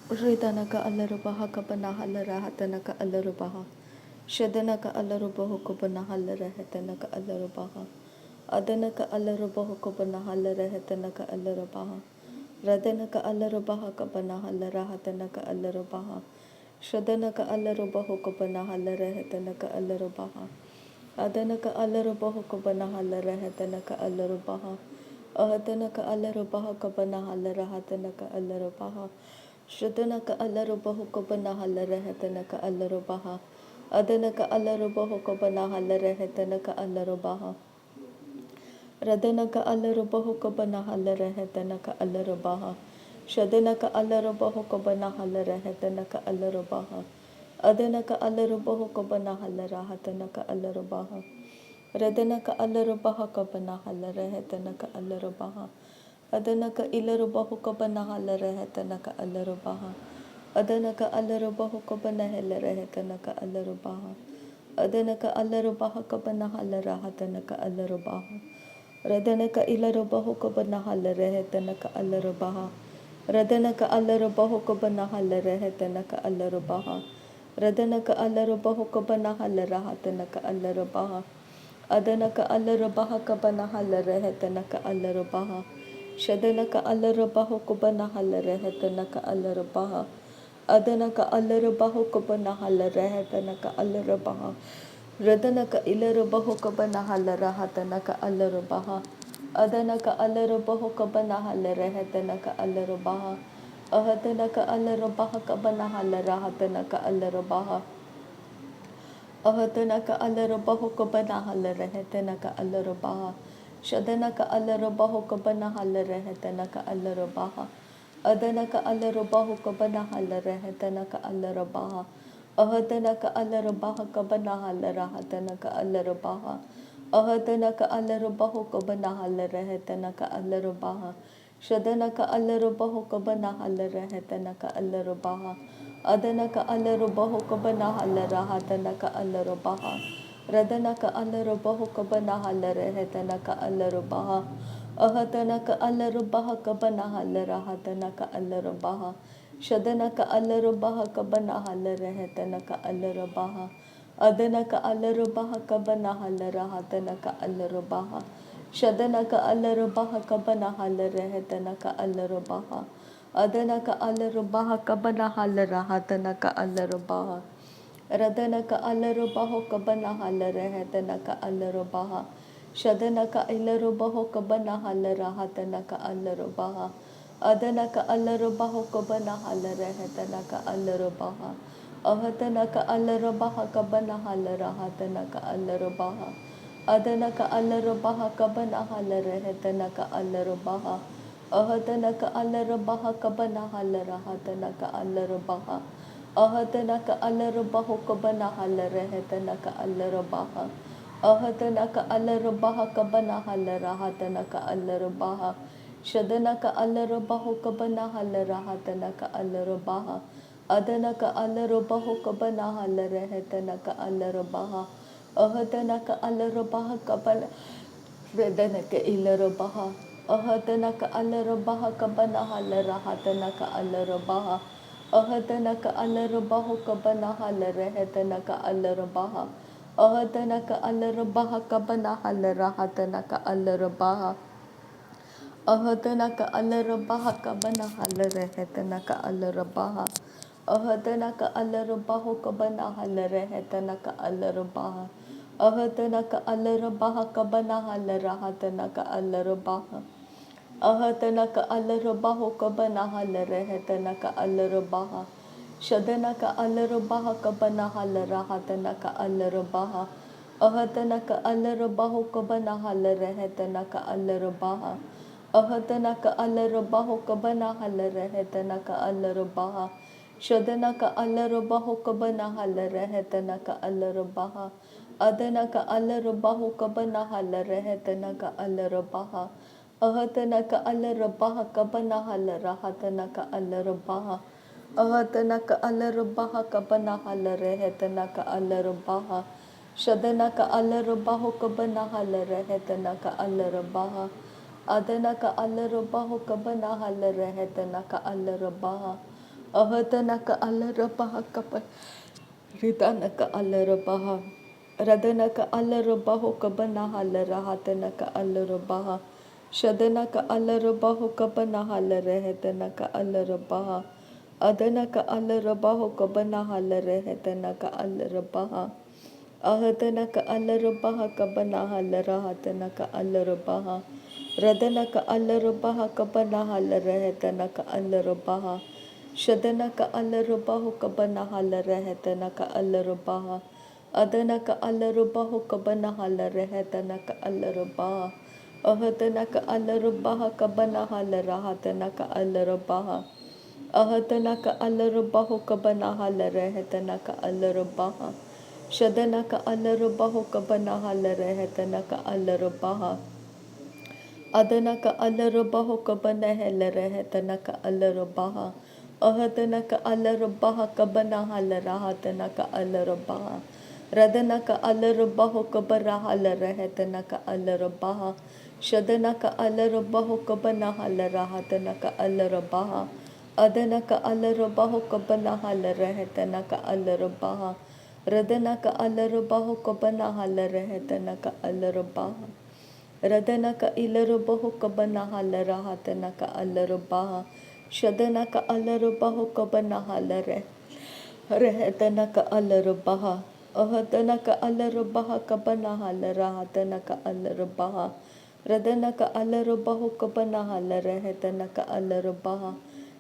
Ridanaka alarubaha kabanahala rahatanaka alarubaha. Shadanaka alarubahu kubanahala rahatanaka alarubaha. Adanaka alarubahu kubanahala rahatanaka alarubaha. Radanaka alarubaha kabanahala rahatanaka alarubaha. Shadanaka alarubahu kubanahala rahatanaka alarubaha. Adanaka alarubahu kubanahala rahatanaka alarubaha. Ahatanaka alarubaha kabanahala rahatanaka alarubaha. Shadanaka alarubahu kabanahala rahatanaka alarubaha. Adanaka alarubahu kabanahala rahatanaka alarubaha. Radanaka alarubahu kabanahala rahatanaka alarubaha. Shadanaka alarubahu kabanahala rahatanaka alarubaha. Adanaka alarubahu kabanahala rahatanaka alarubaha. Radanaka alarubaha kabanahala rahatanaka alarubaha. Adanaka ilarubahu kabanahala rahatanaka alarubaha. Adanaka alarubahu kabanahala rahatanaka alarubaha. Adanaka alarubaha kabanahala rahatanaka alarubaha. Radanaka ilarubahu kabanahala rahatanaka alarubaha. Radanaka alarubahu kabanahala rahatanaka alarubaha. Radanaka alarubahu kabanahala rahatanaka alarubaha. Adanaka alarubaha kabanahala rahatanaka alarubaha. Shadanaka alarubahu kubanahala rahatanaka alarubaha. Adanaka alarubahu kubanahala rahatanaka alarubaha. Radanaka ilarubahu kubanahala rahatanaka alarubaha. Adanaka alarubahu kubanahala rahatanaka alarubaha. Ahatanaka alarubaha kubanahala rahatanaka alarubaha. Ahatanaka alarubahu kubanahala rahatanaka alarubaha. Shadanaka alarubahu kabanahala rahatanaka alarubaha. Adanaka alarubahu kabanahala rahatanaka alarubaha. Ahatanaka alarubaha kabanahala rahatanaka alarubaha. Ahatanaka alarubahu kabanahala rahatanaka alarubaha. Shadanaka alarubahu kabanahala rahatanaka alarubaha. Adanaka alarubahu kabanahala rahatanaka alarubaha. Radanaka alarubahu kabanahala rahatanaka alarubaha. Ahatanaka alarubaha kabanahala rahatanaka alarubaha. Shadanaka alarubaha kabanahala rahatanaka alarubaha. Adanaka alarubaha kabanahala rahatanaka alarubaha. Shadanaka alarubaha kabanahala rahatanaka alarubaha. Adanaka alarubaha kabanahala rahatanaka alarubaha. Radanaka alarubahu kabanahala rahatanaka alarubaha. Shadanaka ilarubahu kabanahala rahatanaka alarubaha. Adanaka alarubahu kabanahala rahatanaka alarubaha. Ahatanaka alarubaha kabanahala rahatanaka alarubaha. Adanaka alarubaha kabanahala rahatanaka alarubaha. Ahatanaka alarubaha kabanahala rahatanaka alarubaha. Ahatanaka alarubahu kabanahala rahatanaka alarubaha. Ahatanaka alarubaha kabanahala rahatanaka alarubaha. Shadanaka alarubahu kabanahala rahatanaka alarubaha. Adanaka alarubahu kabanahala rahatanaka alarubaha. Ahatanaka alarubaha kabanahala rahatanaka ilarubaha. Ahatanaka alarubaha kabanahala rahatanaka alarubaha. Ahatanaka alarubahu kabanahala rahatanaka alarubaha. Ahatanaka alarubaha kabanahala rahatanaka alarubaha. Ahatanaka alarubaha kabanahala rahatanaka alarubaha. Ahatanaka alarubahu kabanahala rahatanaka alarubaha. Ahatanaka alarubaha kabanahala rahatanaka alarubaha. Ahatanaka alarubahu kabanahala rahatanaka alarubaha. Shadanaka alarubaha kabanahala rahatanaka alarubaha. Ahatanaka alarubahu kabanahala rahatanaka alarubaha. Ahatanaka alarubahu kabanahala rahatanaka alarubaha. Shadanaka alarubahu kabanahala rahatanaka alarubaha. Adanaka alarubahu kabanahala rahatanaka alarubaha. Ahatanaka alarubaha kabanahala rahatanaka alarubaha. Ahatanaka alarubaha kabanahala rahatanaka alarubaha. Shadanaka alarubahu kabanahala rahatanaka alarubaha. Adanaka alarubahu kabanahala rahatanaka alarubaha. Ahatanaka alarabaha kapa ridanaka alarabaha radanaka alarabaho kabanaha larahatanaka alarabaha shadanaka alarabaho kabanaha larahatanaka alarabaha adanaka alarabaho kabanaha larahatanaka alarabaha ahatanaka alarabaha kabanaha larahatanaka alarabaha radanaka alarabaha kabanaha larahatanaka alarabaha shadanaka alarabaho kabanaha larahatanaka alarabaha adanaka alarabaho kabanaha larahatanaka alarabaha ahatanaka alarabaha kabanaha larahatanaka alarabaha ahatanaka alarabaho kabanaha larahatanaka alarabaha shadanaka alarabaho kabanaha larahatanaka alarabaha adanaka alarabaho kabanaha larahatanaka alarabaha ahatanaka alarabaha kabanaha larahatanaka alarabaha radanaka alarabaho kabaraha larahatanaka alarabaha shadanaka alarabaho kabanaha larahatanaka alarabaha adanaka alarabaho kabanaha larahatanaka alarabaha radanaka alarabaho kabanaha larahatanaka alarabaha radanaka ilarabaho kabanaha larahatanaka alarabaha shadanaka alarabaho kabanaha larahatanaka alarabaha ahatanaka alarabaha kabanaha larahatanaka alarabaha radanaka alarabaho kabanaha larahatanaka alarabaha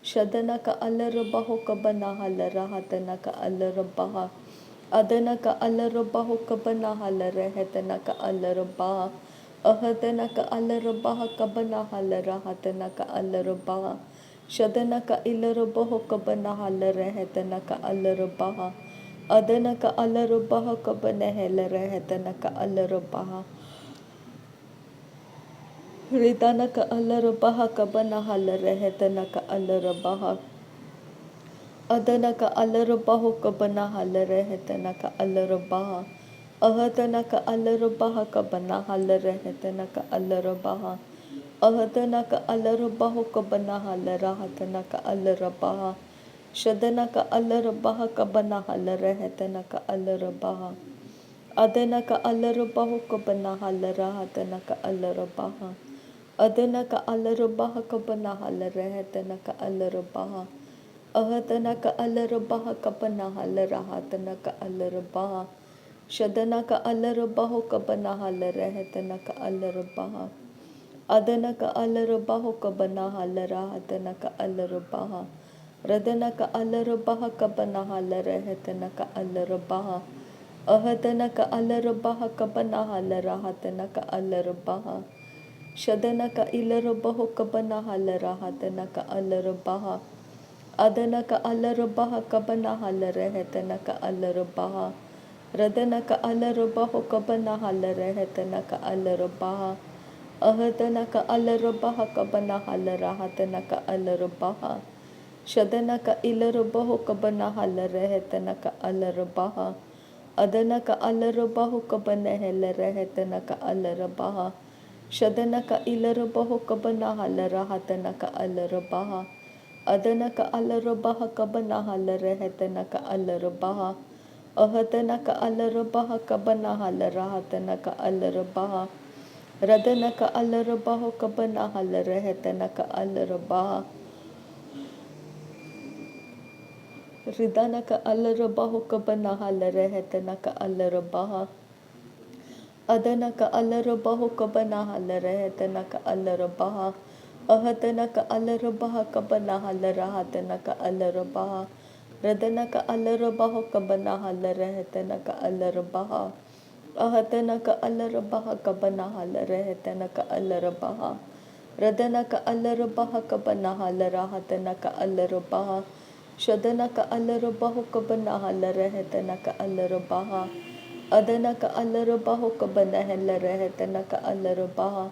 shadanaka alarabaho kabanaha larahatanaka alarabaha adanaka alarabaho kabanaha larahatanaka alarabaha ahatanaka alarabaha kabanaha larahatanaka alarabaha shadanaka ilarabaho kabanaha larahatanaka alarabaha adanaka alarabaha kabanaha larahatanaka alarabaha ridanaka alarabaha kabanaha larahatanaka alarabaha adanaka alarabaho kabanaha larahatanaka alarabaha ahatanaka alarabaha kabanaha larahatanaka alarabaha ahatanaka alarabaho kabanaha larahatanaka alarabaha shadanaka alarabaha kabanaha larahatanaka alarabaha adanaka alarabaho kabanaha larahatanaka alarabaha adanaka alarabaha kabanaha larahatanaka alarabaha ahatanaka alarabaha kabanaha larahatanaka alarabaha shadanaka alarabaho kabanaha larahatanaka alarabaha adanaka alarabaho kabanaha larahatanaka alarabaha radanaka alarabaha kabanaha larahatanaka alarabaha ahatanaka alarabaha kabanaha larahatanaka alarabaha shadanaka ilarabaho kabanaha larahatanaka alarabaha adanaka alarabaha kabanaha larahatanaka alarabaha radanaka alarabaho kabanaha larahatanaka alarabaha ahatanaka alarabaha kabanaha larahatanaka alarabaha shadanaka ilarabaho kabanaha larahatanaka alarabaha adanaka alarabaho kabanaha larahatanaka alarabaha shadanaka ilarabaho kabanaha larahatanaka alarabaha adanaka alarabaha kabanaha larahatanaka alarabaha ahatanaka alarabaha kabanaha larahatanaka alarabaha radanaka alarabaho kabanaha larahatanaka alarabaha ridanaka alarabaho kabanaha larahatanaka alarabaha adanaka alarabaho kabanaha larahatanaka alarabaha ahatanaka alarabaha kabanaha larahatanaka alarabaha radanaka alarabaho kabanaha larahatanaka alarabaha ahatanaka alarabaha kabanaha larahatanaka alarabaha radanaka alarabaha kabanaha larahatanaka alarabaha shadanaka alarabaho kabanaha larahatanaka alarabaha adanaka alarabaho kabanaha larahatanaka alarabaha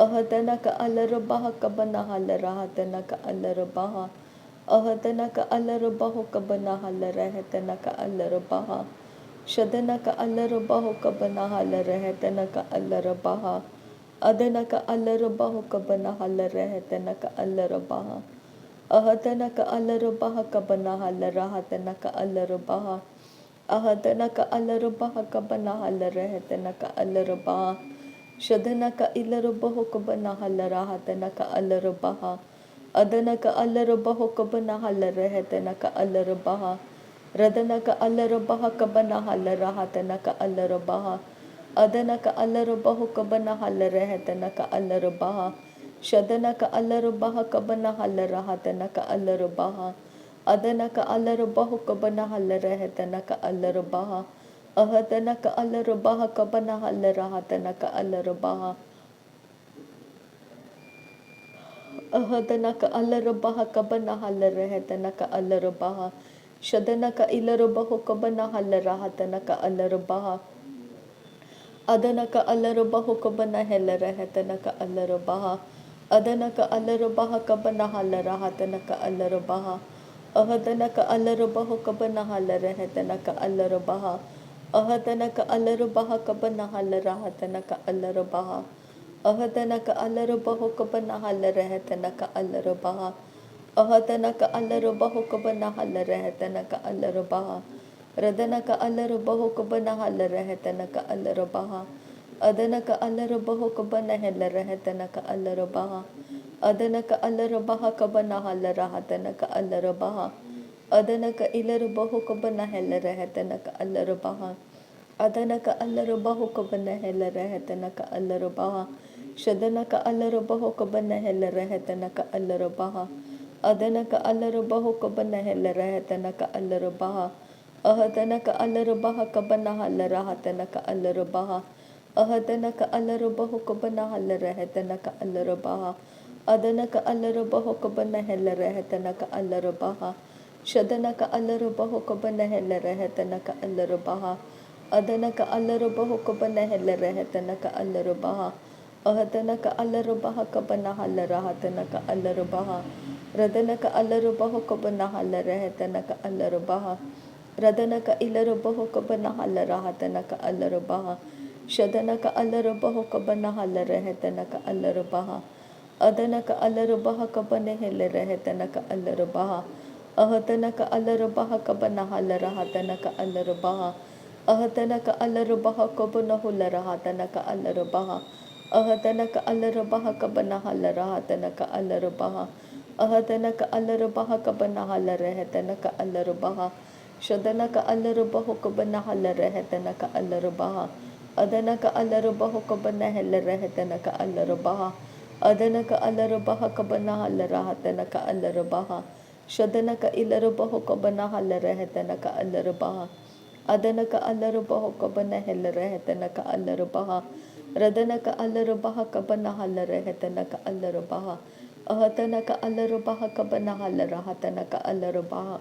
ahatanaka alarabaha kabanaha larahatanaka alarabaha ahatanaka alarabaho kabanaha larahatanaka alarabaha shadanaka alarabaho kabanaha larahatanaka alarabaha adanaka alarabaho kabanaha larahatanaka alarabaha ahadana ka alarabaha kabanahala rahatana ka alarabaha ahadana ka alarabaha kabanahala rahatana ka alarabaha shadana ka ilarabaho kabanahala rahatana ka alarabaha adana ka alarabaho kabanahala rahatana ka alarabaha radana ka alarabaha kabanahala rahatana ka alarabaha adana ka alarabaho kabanahala rahatana ka alarabaha shadana ka alarabaha kabanahala rahatana ka alarabaha adana ka alarabaho kabanahala rahatana ka alarabaha ahadana ka alarabaha kabanahala rahatana ka alarabaha ahadana ka alarabaha kabanahala rahatana ka alarabaha shadana ka ilarabaho kabanahala rahatana ka alarabaha adana ka alarabaho kabanahala rahatana ka alarabaha adana ka alarabaha kabanahala rahatana ka alarabaha ahadana ka alarabaho kabanahala rahatana ka alarabaha ahadana ka alarabaha kabanahala rahatana ka alarabaha ahadana ka alarabaho kabanahala rahatana ka alarabaha ahadana ka alarabaho kabanahala rahatana ka alarabaha radana ka alarabaho kabanahala rahatana ka alarabaha adana ka alarabaho kabanahala rahatana ka alarabaha adana ka alarabaha kabanahala rahatana ka alarabaha adana ka ilarabaho kabanahala rahatana ka alarabaha adana ka alarabaho kabanahala rahatana ka alarabaha shadana ka alarabaho kabanahala rahatana ka alarabaha adana ka alarabaho kabanahala rahatana ka alarabaha ahadana ka alarabaha kabanahala rahatana ka alarabaha ahadana ka alarabaho kabanahala rahatana ka alarabaha adana ka alarabaho kabanahala rahatana ka alarabaha shadana ka alarabaho kabanahala rahatana ka alarabaha adana ka alarabaho kabanahala rahatana ka alarabaha ahadana ka alarabaha kabanahala rahatana ka alarabaha radana ka alarabaho kabanahala rahatana ka alarabaha radana ka ilarabaho kabanahala rahatana ka alarabaha shadana ka alarabaho kabanahala rahatana ka alarabaha adana ka alarabaha kabanahala rahatana ka alarabaha ahadana ka alarabaha kabanahala rahatana ka alarabaha ahadana ka alarabaha kabanahala rahatana ka alarabaha ahadana ka alarabaha kabanahala rahatana ka alarabaha ahadana ka alarabaha kabanahala rahatana ka alarabaha shadana ka alarabaho kabanahala rahatana ka alarabaha adana ka alarabaho kabanahala rahatana ka alarabaha adana ka alarabaha kabanahala rahatana ka alarabaha shadana ka ilarabaho kabanahala rahatana ka alarabaha adana ka alarabaho kabanahala rahatana ka alarabaha radana ka alarabaha kabanahala rahatana ka alarabaha ahadana ka alarabaha kabanahala rahatana ka alarabaha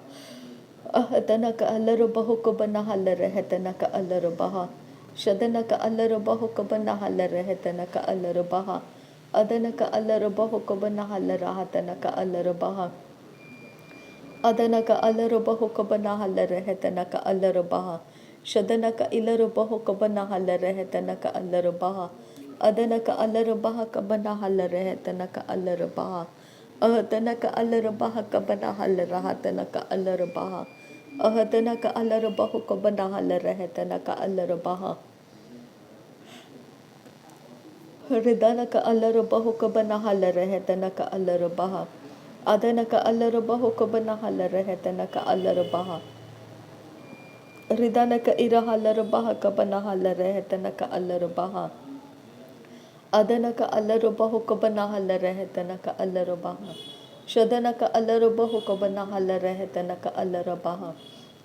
ahadana ka alarabaho kabanahala rahatana ka alarabaha shadana ka alarabaho kabanahala rahatana ka alarabaha adana ka alarabaho kabanahala rahatana ka alarabaha adana ka alarabaho kabanahala rahatana ka alarabaha shadana ka ilarabaho kabanahala rahatana ka alarabaha adana ka alarabaha kabanahala rahatana ka alarabaha ahadana ka alarabaha kabanahala rahatana ka alarabaha ahadana ka alarabaho kabanahala rahatana ka alarabaha ridana ka alarabaho kabanahala rahatana ka alarabaha adana ka alarabaho kabanahala rahatana ka alarabaha ridana ka irahalarabaha kabanahala rahatana ka alarabaha adana ka alarabaho kabanahala rahatana ka alarabaha shadana ka alarabaho kabanahala rahatana ka alarabaha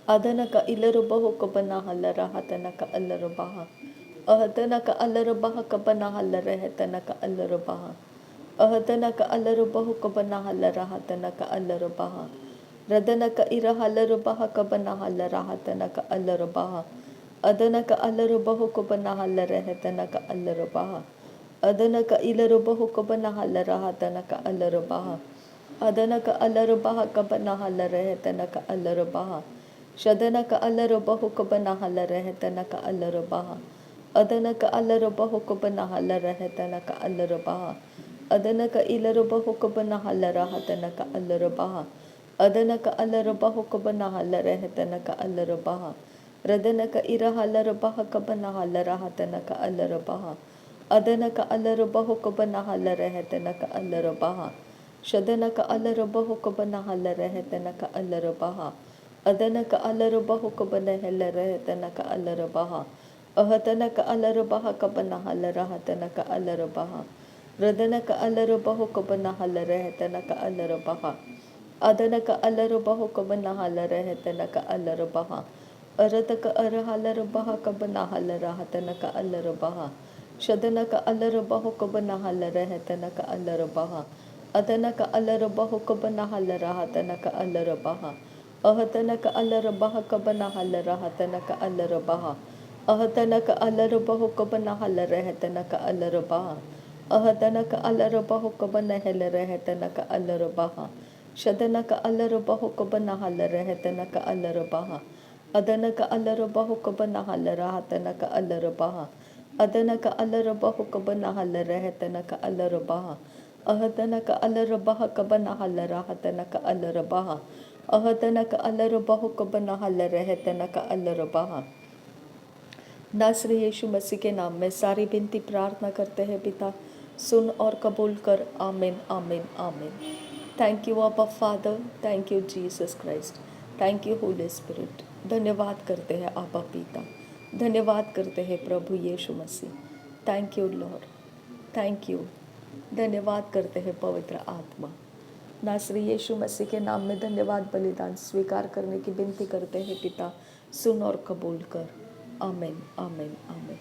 adana ka ilarabaho kabanahala rahatana ka alarabaha ahadana ka alarabaha kabanahala rahatana ka alarabaha ahadana ka alarabaho kabanahala rahatana ka alarabaha radana ka irahalarabaha kabanahala rahatana ka alarabaha adana ka alarabaho kabanahala rahatana ka alarabaha adana ka ilarabaho kabanahala rahatana ka alarabaha adana ka alarabaha kabanahala rahatana ka alarabaha shadana ka alarabaho kabanahala rahatana ka alarabaha adana ka alarabaho kabanahala rahatana ka alarabaha Adanaka ilarubaho kabanahalara hatanaka alarabaha. Adanaka alarabaho kabanahalara hatanaka alarabaha. Radanaka irahalarabaha kabanahalara hatanaka alarabaha. Adanaka alarabaho kabanahalara hatanaka alarabaha. Shadanaka alarabaho kabanahalara hatanaka alarabaha. Adanaka alarabaho kabanahalara hatanaka alarabaha. Ahatanaka alarabaha kabanahalara hatanaka alarabaha. Radanaka alarabaho kabanahalara hatanaka alarabaha. Adanaka alarabaho kabanahalara hatanaka alarabaha. Arataka arahalarabaha kabanahalara hatanaka alarabaha. Shadanaka alarabaho kabanahalara hatanaka alarabaha. Adanaka alarabaho kabanahalara hatanaka alarabaha. Ahatanaka alarabaha kabanahalara hatanaka alarabaha. Ahatanaka alarabaho kabanahalara hatanaka alarabaha. Ahatanaka alarabaho kabanahalara hatanaka alarabaha. Shadanaka alarabaho kabanahalara hatanaka alarabaha. Adanaka alarabaho kabanahalara hatanaka alarabaha. Adanaka alarabaho kabanahalara hatanaka alarabaha. Ahatanaka alarabaha kabanahalara hatanaka alarabaha. Ahatanaka alarabaho kabanahalara hatanaka alarabaha. नासरी यीशु मसीह के नाम में सारी विनती प्रार्थना करते हैं पिता, सुन और कबूल कर। आमीन आमीन आमीन। थैंक यू अब्बा father, thank you Jesus Christ, thank you Holy Spirit. धन्यवाद करते हैं अब्बा पिता, धन्यवाद करते हैं प्रभु यीशु मसीह। Thank you Lord, thank you. धन्यवाद करते हैं पवित्र आत्मा। नासरी यीशु मसीह के नाम में धन्यवाद बलिदान स्वीकार करने की विनती करते हैं पिता, सुन और कबूल कर। आमीन आमीन आमीन।